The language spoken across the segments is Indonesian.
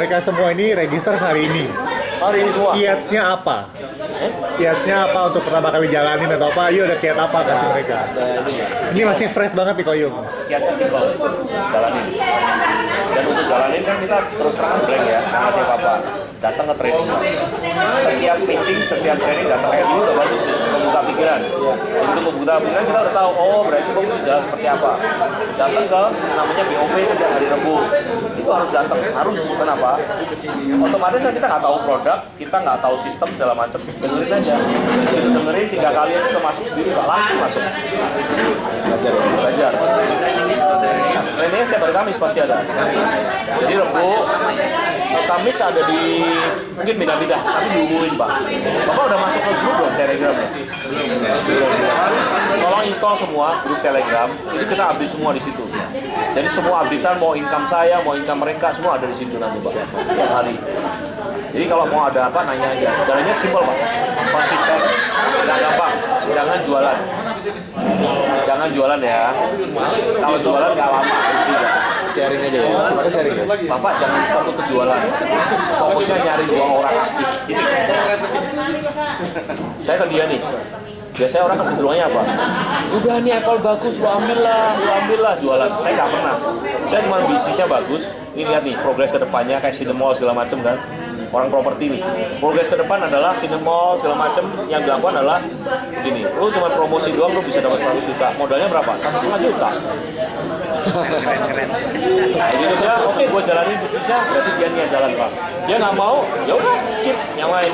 mereka semua ini register hari ini. Hari ini semua. Kiatnya apa? Kiatnya apa untuk pertama kali jalanin atau apa? Ayo ada kiat apa kasih mereka? Ini masih fresh banget nih Koyum. Kiatnya simpel, jalanin. Dan untuk jalanin kan kita terus terang blank ya, nanti apa datang ke training. Setiap meeting, setiap training datang kayak gini udah bagus nih, membuka pikiran. Untuk membuka pikiran kita udah tahu, oh berarti gue mesti jalan seperti apa. Datang ke namanya BOP setiap hari Rabu. Itu harus datang, harus. Kenapa? Otomatis kan kita nggak tahu produk, kita nggak tahu sistem segala macam. Dengerin aja. Itu dengerin 3 kali aja udah masuk sendiri, Pak. Langsung masuk. Belajar. Trainingnya setiap hari Kamis pasti ada. Jadi Rabu, Kamis ada di mungkin beda-beda, tapi diumumin Pak. Bapak udah masuk ke grup belum Telegram ya? Tolong install semua grup Telegram. Ini kita update semua di situ. Jadi semua updatean mau income saya, mau income mereka semua ada di situ nanti Pak. Setiap hari. Jadi kalau mau ada apa nanya aja. Caranya simpel Pak. Konsisten, nggak gampang. Jangan jualan. Jangan jualan ya. Kalau jualan nggak lama. Sharing aja ya. Kita sharing ya. Bapak jangan fokus ke jualan. Fokusnya nyari 2 orang aktif. Saya ke dia nih. Biasanya orang kecenderungannya apa? Udah nih Apple bagus, lo ambil lah jualan. Saya nggak pernah. Saya cuma bisnisnya bagus. Ini lihat nih progres ke depannya kayak Cinemall segala macam kan. Orang properti nih. Progres ke depan adalah Cinemall segala macam yang dilakukan adalah begini. Lu cuma promosi doang lu bisa dapat 100 juta. Modalnya berapa? 1,5 juta. Keren. Nah, gitu dia, oke, gue jalanin bisnisnya, berarti dia niat jalan Pak. Dia nggak mau, ya udah skip yang lain.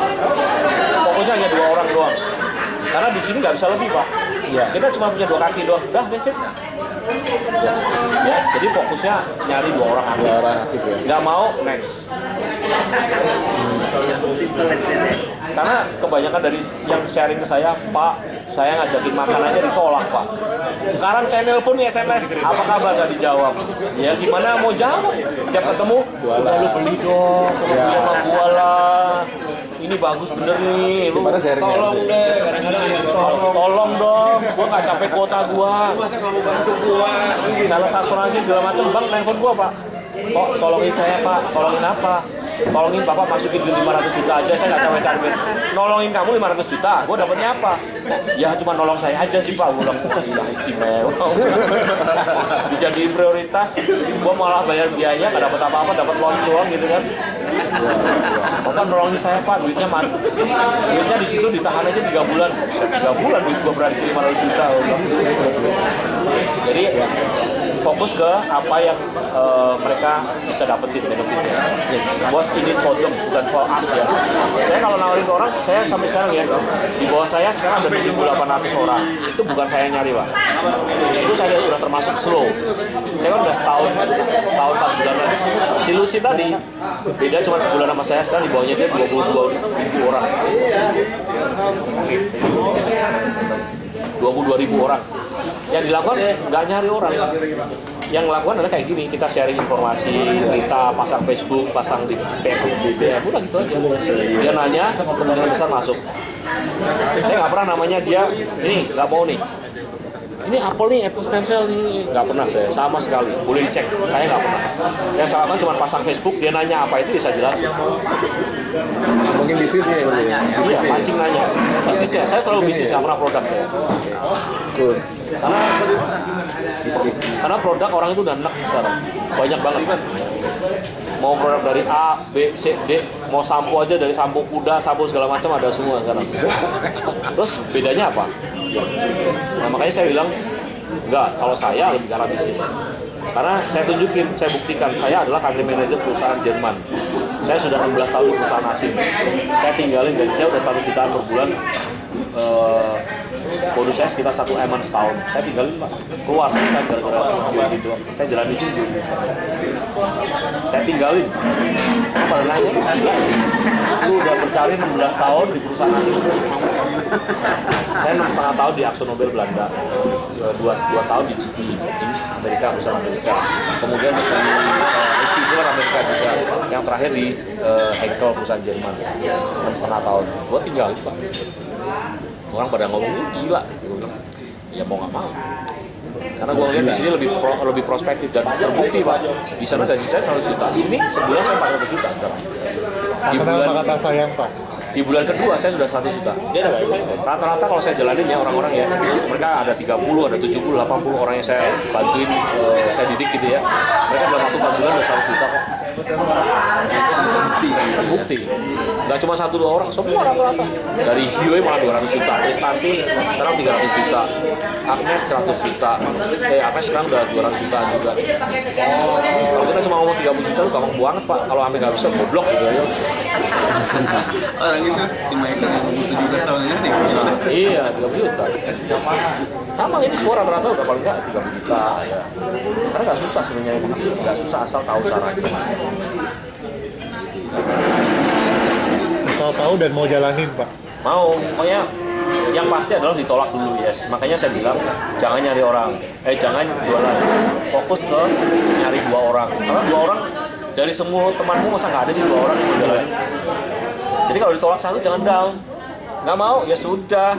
Fokusnya hanya 2 orang doang. Karena di sini nggak bisa lebih Pak. Iya. Kita cuma punya 2 kaki doang. Dah, that's it. Ya, jadi fokusnya nyari 2 orang aktif. 2 orang aktif ya. Nggak mau, next. Simple as that ya. Karena kebanyakan dari yang sharing ke saya, Pak, saya ngajakin makan aja ditolak Pak. Sekarang saya nelpon nih SMS, apa kabar nggak dijawab? Ya gimana mau jawab? Tiap ketemu, udah lu beli dong, beli sama gua lah. Ini bagus bener nih, lu Gimana sharingnya? tolong deh, kadang-kadang tolong dong, gua nggak capek kuota gua. Masa kamu bantu gua? Salah asuransi segala macam, bang nelpon gua Pak. Kok tolongin saya Pak, tolongin apa? Tolongin Bapak masukin duit 500 juta aja, saya nggak capek-capek. Nolongin kamu 500 juta, gue dapetnya apa? Ya cuma nolong saya aja sih Pak, gue bilang, gila istimewa. Dijadiin prioritas, gue malah bayar biaya, nggak dapet apa-apa, dapet loans doang gitu kan. Bapak nolongin saya Pak, duitnya mati. Duitnya di situ ditahan aja 3 bulan. 3 bulan duit gue berarti 500 juta. Jadi fokus ke apa yang mereka bisa dapetin benefitnya. Was in it for them, bukan for us ya. Saya kalau nawarin ke orang, saya sampai sekarang ya, di bawah saya sekarang ada 1.800 orang. Itu bukan saya nyari Pak. Itu saya udah termasuk slow. Saya kan udah setahun 4 bulanan. Si Lucy tadi, beda cuma sebulan sama saya, sekarang di bawahnya dia 22.000 orang. 22.000 orang. Yang dilakukan nggak nyari orang. Yang dilakukan adalah kayak gini, kita sharing informasi, cerita, pasang Facebook, pasang di BBM, udah gitu aja. Dia nanya, kemungkinan besar masuk. Saya nggak pernah namanya dia, ini nggak mau nih. Ini Apple stem cell ini nggak pernah saya sama sekali. Boleh dicek, saya nggak pernah. Yang saya lakukan cuma pasang Facebook, dia nanya apa itu, ya saya jelasin. Mungkin bisnisnya ya. Iya, pancing nanya. Bisnisnya, saya selalu bisnis, nggak pernah produk saya. Cool. Karena produk orang itu udah enak sekarang, banyak banget kan. Mau produk dari A, B, C, D, mau sampo aja dari sampo kuda, sampo segala macam ada semua sekarang. Terus bedanya apa? Nah, makanya saya bilang enggak, kalau saya lebih ke arah bisnis. Karena saya tunjukin, saya buktikan, saya adalah country manager perusahaan Jerman. Saya sudah 16 tahun di perusahaan asing. Saya tinggalin gaji saya udah 100 jutaan per bulan. Bonus saya sekitar 1 M setahun. Saya tinggalin Pak, keluar saya gara-gara gitu. Saya jalan di sini. Saya tinggalin. Pada nanya, gila. Lu udah berkarir 16 tahun di perusahaan asing terus. Saya 6,5 tahun di AkzoNobel Belanda, 2 tahun di GE Amerika, perusahaan Amerika. Kemudian di SPV Amerika juga. Yang terakhir di Henkel perusahaan Jerman, 6,5 tahun. Gua tinggalin Pak. Orang pada ngomong gila, gue bilang, ya mau nggak mau. Karena gue ngeliat di sini lebih prospektif dan terbukti pak. Di sana gaji saya 100 juta, ini sebulan saya 400 juta sekarang. Di Kenapa kata sayang Pak? di bulan kedua saya sudah 100 juta. Rata-rata kalau saya jalanin ya orang-orang ya, mereka ada 30, ada 70, 80 orang yang saya bantuin, saya didik gitu ya. Mereka dalam waktu 4 bulan udah 100 juta kok. Terbukti. Nggak cuma 1-2 orang, semua rata-rata. Dari Hyue malah 200 juta, Kristanti sekarang 300 juta, Agnes 100 juta, Agnes sekarang udah 200 juta juga. Kalau kita cuma ngomong 30 juta itu gampang banget pak, kalau sampai nggak bisa goblok gitu aja. Orang itu si Michael yang umur 17 tahun ini gimana? Iya, 30 juta. Sama ini semua rata-rata udah paling nggak 30 juta ya. Karena nggak susah sebenarnya begitu, nggak susah asal tahu caranya. Asal tahu dan mau jalanin Pak. Mau, pokoknya yang pasti adalah ditolak dulu yes. Makanya saya bilang jangan nyari orang, jangan jualan. Fokus ke nyari 2 orang. Karena 2 orang dari semua temanmu masa nggak ada sih 2 orang yang mau jalanin. Jadi kalau ditolak 1 jangan down. Nggak mau ya sudah.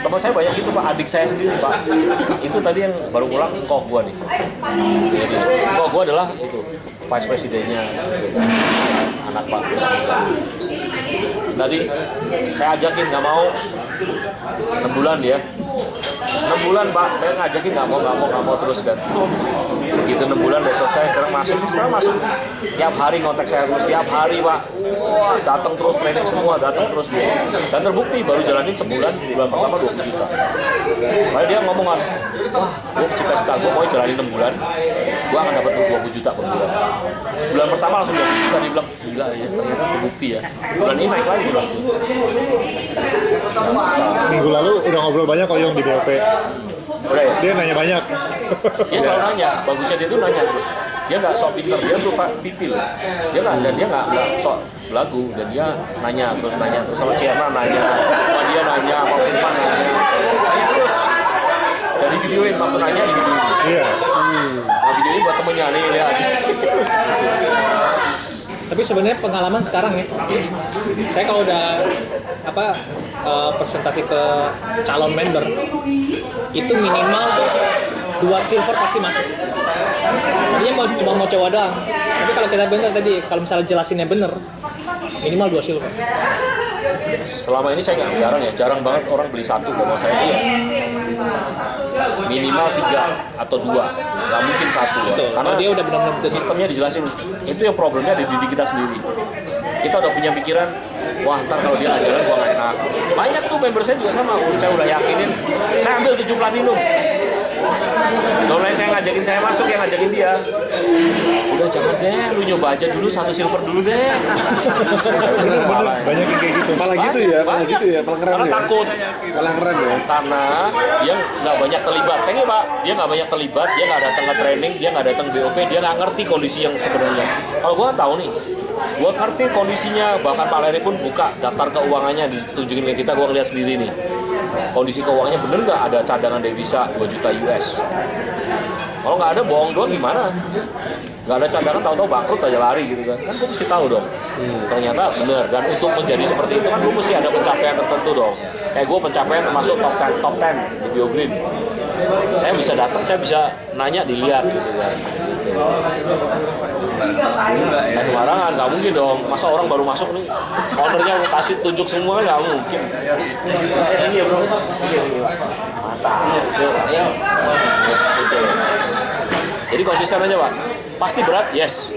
Teman saya banyak itu pak, adik saya sendiri pak. Itu tadi yang baru pulang kok gua nih. Jadi kok gua adalah itu vice presidennya anak pak. Tadi saya ajakin nggak mau 6 bulan dia. 6 bulan pak, saya ngajakin nggak mau terus kan. Begitu 6 bulan udah selesai, sekarang masuk. Tiap hari kontak saya terus, tiap hari pak. Wah datang terus, training semua, datang terus dia. Dan terbukti baru jalanin sebulan, bulan pertama 20 juta. Lalu dia ngomong kan, wah gue cita-cita gue mau jalanin 6 bulan, gue akan dapat 20 juta per bulan. Sebulan pertama langsung 20 juta, dia bilang, gila ya ternyata terbukti ya. Bulan ini naik lagi pasti. Minggu lalu udah ngobrol banyak kok Yung di BOP. Udah ya? Dia nanya banyak. Dia selalu nanya, bagusnya dia tuh nanya terus. Dia nggak sok pinter, dia tuh pipil. Dia nggak sok lagu dan dia nanya terus sama Ciana nanya, sama dia nanya, sama Firman nanya terus. Dari videoin, waktu nanya di videoin. Iya. Nah, video ini buat temennya nih lihat. Tapi sebenarnya pengalaman sekarang ya, saya kalau udah presentasi ke calon member itu minimal 2 silver pasti masuk. Tadinya cuma mau coba doang. Tapi kalau kita bener tadi, kalau misalnya jelasinnya bener, minimal 2 silver. Selama ini saya jarang banget orang beli 1 sama saya dia. Minimal 3 atau 2, nggak mungkin 1 ya. Karena dia udah benar-benar sistemnya dijelasin. Itu yang problemnya di diri kita sendiri. Kita udah punya pikiran, wah ntar kalau dia nggak jalan gua nggak enak. Banyak tuh member saya juga sama, saya udah yakinin, saya ambil 7 platinum. Downline saya ngajakin saya masuk, yang ngajakin dia. Udah jangan deh, lu nyoba aja dulu 1 silver dulu deh. Banyak yang kayak gitu. Malah gitu ya, malah gitu ya, malah keren Karena ya. takut. Malah keren ya. Karena dia nggak banyak terlibat. Thank you pak, dia nggak banyak terlibat, dia nggak datang ke training, dia nggak datang BOP, dia nggak ngerti kondisi yang sebenarnya. Kalau gua tahu nih, gua ngerti kondisinya, bahkan Pak Leri pun buka daftar keuangannya, ditunjukin ke kita, gua ngeliat sendiri nih. Kondisi keuangannya bener nggak ada cadangan devisa 2 juta US. Kalau nggak ada bohong doang gimana? Nggak ada cadangan tahu-tahu bangkrut aja lari gitu kan gue mesti tahu dong. Ternyata bener, dan untuk menjadi seperti itu kan gue mesti ada pencapaian tertentu dong. Kayak gue pencapaian termasuk top 10 di BioGreen. Saya bisa datang, saya bisa nanya, dilihat gitu kan. Nah, sembarangan, nggak mungkin dong. Masa orang baru masuk nih, ownernya kasih tunjuk semua, nggak mungkin. Iya bro, mantap. Jadi konsisten aja pak. Pasti berat, yes.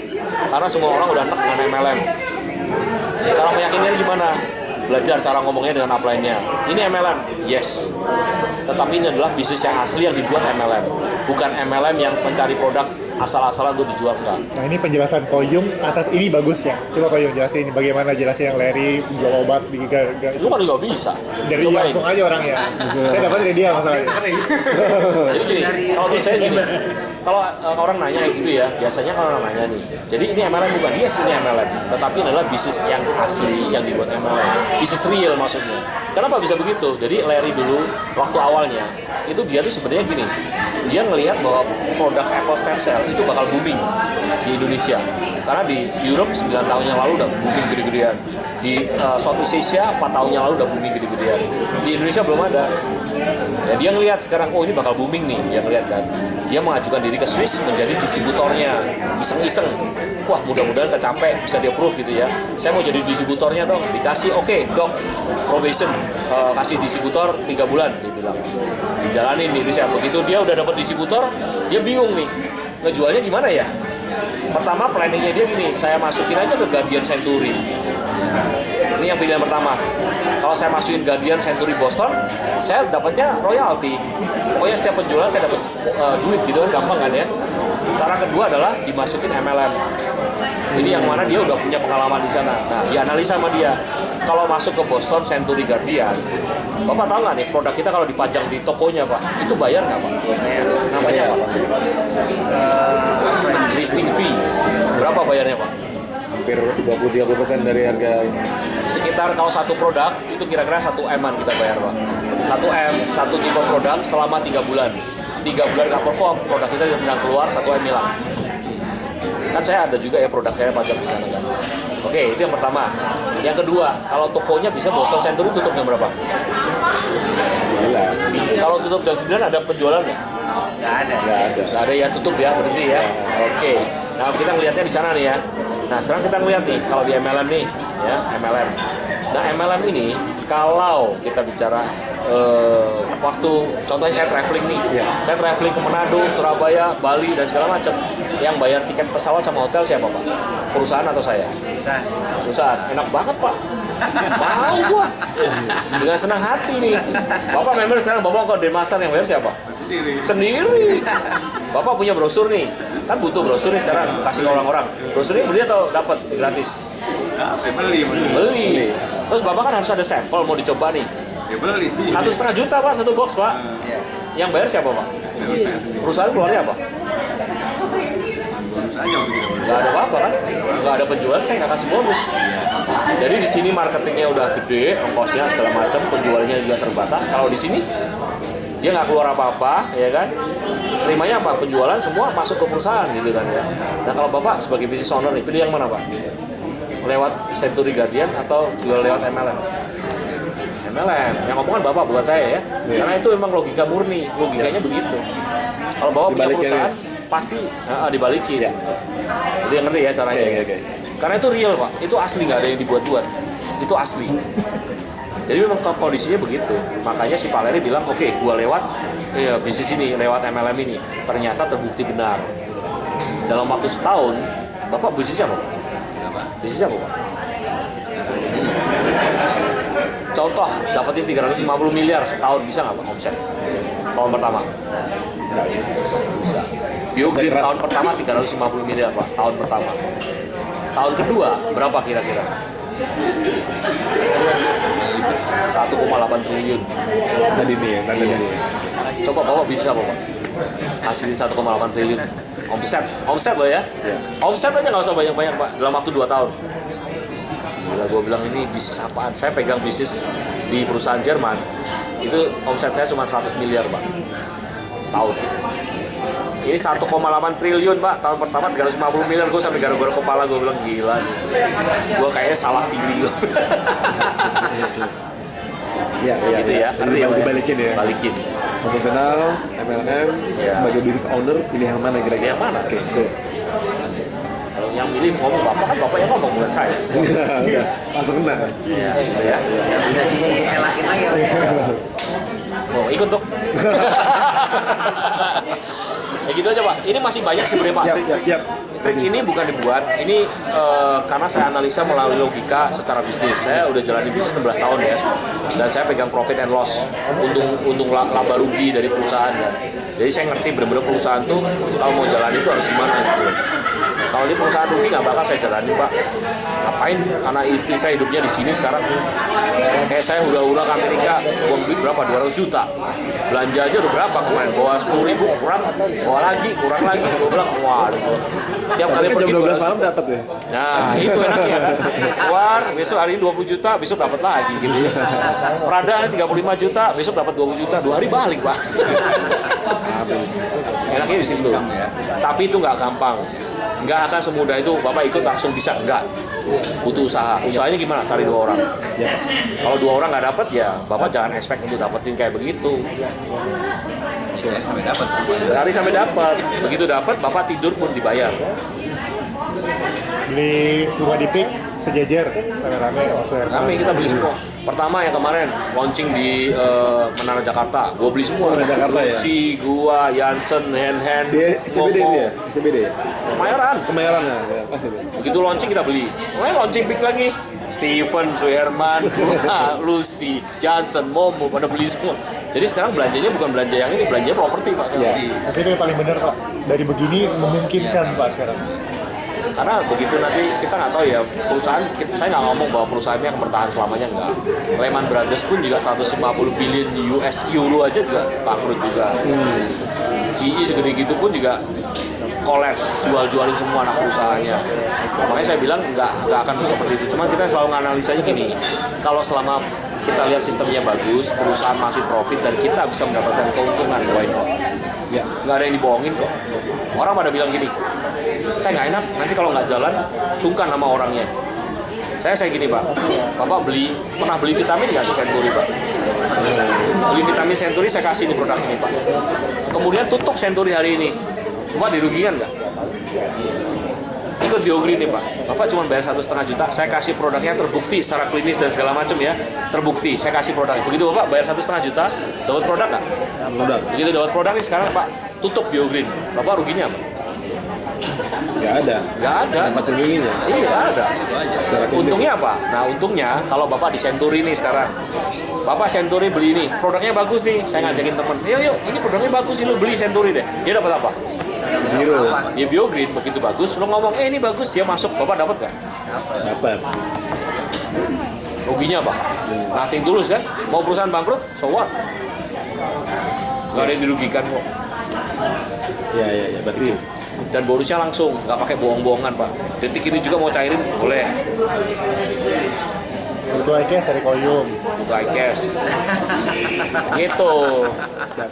Karena semua orang udah enak dengan MLM. Cara meyakinkannya gimana? Belajar cara ngomongnya dengan upline-nya. Ini MLM, yes. Tetapi ini adalah bisnis yang asli yang dibuat MLM. Bukan MLM yang mencari produk asal-asalan untuk dijual, enggak. Nah ini penjelasan Koyung atas ini bagus ya. Coba Koyung jelasin bagaimana jelasin yang Larry jual obat di Lu kan juga bisa. dari dia Cobain. langsung aja orangnya. Saya dapat dari dia masalahnya. Jadi gini, kalau menurut saya gini, kalau orang nanya kayak gitu ya, biasanya kalau orang nanya nih, jadi ini MLM bukan? Yes, ini MLM. Tetapi ini adalah bisnis yang asli yang dibuat MLM. Bisnis real maksudnya. Kenapa bisa begitu? Jadi Larry dulu, waktu awalnya, itu dia tuh sebenarnya gini, dia ngelihat bahwa produk Apple stem cell itu bakal booming di Indonesia. Karena di Europe 9 tahun yang lalu udah booming gede-gedean. Di Southeast Asia 4 tahun yang lalu udah booming gede-gedean. Di Indonesia belum ada. Ya, dia ngelihat sekarang, oh ini bakal booming nih, dia ngelihat kan. Dia mengajukan diri ke Swiss menjadi distributornya, iseng-iseng. Wah, mudah-mudahan tercapai, bisa di approve gitu ya. Saya mau jadi distributornya dong, dikasih oke, dok, probation, kasih distributor 3 bulan, dia bilang. Dijalanin di Indonesia. Begitu dia udah dapat distributor, dia bingung nih, ngejualnya gimana ya? Pertama planningnya dia gini, saya masukin aja ke Guardian Century. Ini yang pilihan pertama. Kalau saya masukin Guardian Century Boston, saya dapatnya royalti. Pokoknya setiap penjualan saya dapat duit gitu kan, gampang kan ya. Cara kedua adalah dimasukin MLM. Ini yang mana dia udah punya pengalaman di sana. Nah, dianalisa sama dia. Kalau masuk ke Boston Century Guardian, Bapak tahu nggak nih produk kita kalau dipajang di tokonya Pak, itu bayar nggak Pak? Namanya apa? Listing fee. Berapa bayarnya Pak? Hampir 20-30% dari harga ini. Sekitar kalau satu produk itu kira-kira 1 M-an kita bayar Pak. 1 M, satu tipe produk selama 3 bulan. 3 bulan nggak perform, produk kita tidak keluar, 1 M hilang. Kan saya ada juga ya produk saya pajak di sana kan. Oke, itu yang pertama. Yang kedua, kalau tokonya bisa Boston Century tutup jam berapa? Kalau tutup jam 9 ada penjualan nggak? Nggak ada. Nggak ada ya, tutup ya, berhenti ya. Oke. Nah, kita ngelihatnya di sana nih ya. Nah, sekarang kita ngelihat nih, kalau di MLM nih, ya, MLM. Nah, MLM ini, kalau kita bicara waktu, contohnya saya traveling nih, saya traveling ke Manado, Surabaya, Bali, dan segala macam. Yang bayar tiket pesawat sama hotel siapa Pak? Perusahaan atau saya? Bisa. Perusahaan. Enak banget Pak. Mau gua. Dengan senang hati nih. Bapak member sekarang, Bapak ke Denpasar yang bayar siapa? Sendiri. Bapak punya brosur nih. Kan butuh brosur nih sekarang, kasih orang-orang. Brosurnya beli atau dapat gratis? Beli. Terus Bapak kan harus ada sampel mau dicoba nih. Ya beli. 1,5 juta Pak, 1 box Pak. Yang bayar siapa Pak? Perusahaan keluarnya apa? Bonus aja untuk kita. Nggak ada apa-apa kan? Nggak ada penjual, saya nggak kasih bonus. Jadi di sini marketingnya udah gede, ongkosnya segala macam, penjualnya juga terbatas. Kalau di sini dia nggak keluar apa-apa, ya kan? Terimanya apa? Penjualan semua masuk ke perusahaan gitu kan ya. Nah kalau Bapak sebagai business owner nih, pilih yang mana Pak? Lewat Century Guardian atau jual lewat MLM? MLM, yang ngomong kan Bapak bukan saya ya. Karena itu memang logika murni, logikanya begitu. Kalau Bapak punya perusahaan, pasti dibalikin. Itu yang ngerti ya caranya. Karena itu real Pak, itu asli, nggak ada yang dibuat-buat. Itu asli. Jadi memang kondisinya begitu. Makanya si Pak Leri bilang, oke, gua lewat bisnis ini, lewat MLM ini. Ternyata terbukti benar. Dalam waktu setahun, Bapak bisnisnya apa Pak? Bisnisnya apa Pak? Contoh, dapetin 350 miliar setahun, bisa nggak Pak omset? Tahun pertama? Bisa. Biogreen tahun pertama 350 miliar Pak, tahun pertama. Tahun kedua, berapa kira-kira? 1,8 triliun. Tadi nih ya, tadi nih. Coba Bapak bisnis apa Pak? Hasilin 1,8 triliun. Omset loh ya? Omset aja nggak usah banyak-banyak Pak, dalam waktu 2 tahun. Gila, gue bilang ini bisnis apaan? Saya pegang bisnis di perusahaan Jerman, itu omset saya cuma 100 miliar Pak, setahun. Ini 1,8 triliun Pak, tahun pertama 350 miliar, gue sampai gara-gara kepala, gue bilang gila nih. Gue kayaknya salah pilih. Iya, Gitu ya, ngerti ya? Dibalikin ya. Balikin. Profesional, MLM, sebagai business owner, pilih yang mana kira-kira? Yang mana? Oke, cool. Kalau yang milih ngomong Bapak kan Bapak yang ngomong bukan saya. Enggak, langsung kena. Iya, gitu ya. Bisa dielakin lagi. Mau ikut dong. Ya gitu aja Pak. Ini masih banyak sebenarnya Pak. Trik ini bukan dibuat. Ini karena saya analisa melalui logika secara bisnis. Saya udah jalani bisnis 16 tahun ya. Dan saya pegang profit and loss, untung laba rugi dari perusahaan ya. Jadi saya ngerti benar-benar perusahaan tuh kalau mau jalan itu harus gimana gitu. Kalau di perusahaan rugi nggak bakal saya jalani Pak. Ngapain anak istri saya hidupnya di sini sekarang? Kayak saya hura-hura ke Amerika, uang duit berapa? 200 juta. Belanja aja udah berapa kemarin? Bawa 10 ribu kurang, bawa lagi, kurang lagi. Gue bilang, waduh. Tiap kali pergi jam 12 malam 200 dapat ya. Nah, itu enaknya. Keluar, besok hari ini 20 juta, besok dapat lagi gitu. Prada 35 juta, besok dapat 20 juta. 2 hari balik, Pak. Enaknya di situ. Tapi itu nggak gampang. Nggak akan semudah itu Bapak ikut langsung bisa, nggak. Butuh usaha. Usahanya gimana? Cari 2 orang. Kalau 2 orang nggak dapat ya Bapak jangan expect untuk dapetin kayak begitu. Saya sampai dapat. Cari sampai dapat. Begitu dapat Bapak tidur pun dibayar. Beli rumah di Pik sejajar rame-rame maksudnya. Kami kita beli semua. Pertama yang kemarin launching di Menara Jakarta, gua beli semua. Menara Jakarta ya? Si gua, Jansen, Hand, Dia CBD dia, CBD. Kemayoran. Kemayoran ya, pasti. Begitu launching kita beli. Mulai launching pick lagi. Steven, Suherman, Lucy, Jansen, Momo pada beli semua. Jadi sekarang belanjanya bukan belanja yang ini, belanja properti Pak. Iya. Tapi itu yang paling benar Pak. Dari begini memungkinkan Pak sekarang. Karena begitu nanti kita nggak tahu ya perusahaan, saya nggak ngomong bahwa perusahaannya yang bertahan selamanya nggak. Lehman Brothers pun juga 150 billion US euro aja juga bangkrut juga. GE segede gitu pun juga kolaps, jual-jualin semua anak perusahaannya. Makanya saya bilang nggak akan seperti itu. Cuman kita selalu nganalisanya gini, kalau selama kita lihat sistemnya bagus, perusahaan masih profit dan kita bisa mendapatkan keuntungan, why not? Ya, nggak ada yang dibohongin kok. Orang pada bilang gini, saya nggak enak, nanti kalau nggak jalan, sungkan sama orangnya. Saya gini Pak, Bapak pernah beli vitamin nggak di Century Pak? Beli vitamin Century, saya kasih ini produk ini Pak. Kemudian tutup Century hari ini, Bapak dirugikan nggak? Ikut Biogreen nih Pak, Bapak cuma bayar 1,5 juta, saya kasih produknya terbukti secara klinis dan segala macam ya, terbukti, saya kasih produknya. Begitu Bapak bayar 1,5 juta, dapat produk nggak? Produk. Begitu dapat produk nih sekarang Pak, tutup Biogreen, Bapak ruginya apa? Nggak ada. Nggak ada. Tempat ruginya. Iya nggak ada. Secara klinis. Untungnya apa? Nah untungnya kalau Bapak di Century nih sekarang, Bapak Century beli nih, produknya bagus nih, saya ngajakin temen, yuk ini produknya bagus nih, lu beli Century deh. Dia dapat apa? Zero. Ya Biogreen begitu bagus, lu ngomong ini bagus, dia masuk, Bapak dapat nggak? Dapat. Ruginya apa? Nothing tulus kan? Mau perusahaan bangkrut, so what? Nggak ada yang dirugikan kok. Ya, berarti. Dan bonusnya langsung, nggak pakai bohong-bohongan Pak. Detik ini juga mau cairin, boleh. Itu iCash dari Koyum. Untuk iCash. Gitu. Siap.